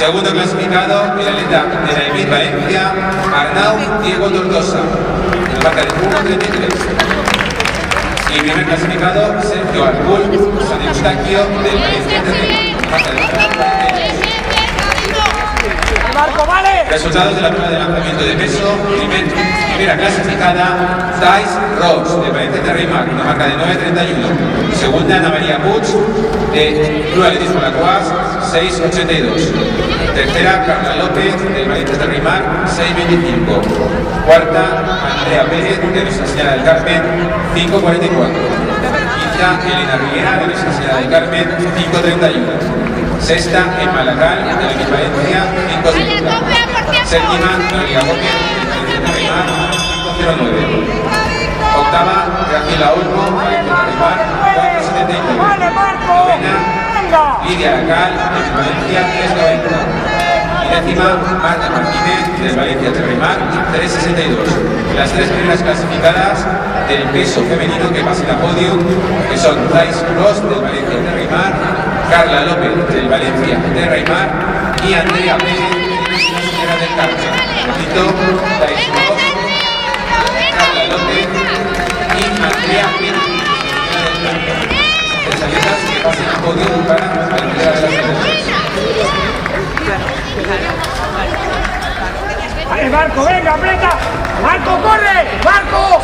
Segundo clasificado, el atleta de la EMIT Valencia, Arnau Diego Tortosa, en la marca de 1.33. Y primer clasificado, Sergio Arbul San Eustaquio, del Valencia Terreno, marca de 1.43. Resultados de la prueba de lanzamiento de peso. Primera clasificada, Thais Ross, de Valencia Terrimar, una marca de 9.31. Segunda, Ana María Puig, de Club Atletismo Lacoas, 6.82. Tercera, Carla López, de Valencia Terrimar, 6.25. Cuarta, Andrea Pérez, de Nuestra Señora del Carmen, 5.44. Quinta, Elena Rivera, de Nuestra Señora del Carmen, 5.31. Sexta, Emma Lacal, de la EMIT Valencia, 5.50. Séptima, Noelia Gómez, de Terrimar, 5.09. Octava, Graciela Olmo, de Terrimar, 4.79. Novena, Lidia Lacal, de Valencia, 3.90. Y décima, Marta Martínez, de Valencia Terrimar, 3.62. Las tres primeras clasificadas del peso femenino que pasan a podio, que son Thais Ross, del Valencia Terrimar, Carla López, del Valencia Terrimar, y Andrea Pérez, de la Señora del Carmen. Repito, Thais Ross, Carla López y Andrea Pérez, de la Señora del Carmen. Tres atletas que pasan a podio para la primera de las medallas. ¡Vale, Marco, venga, aprieta! ¡Marco, corre! ¡Marco!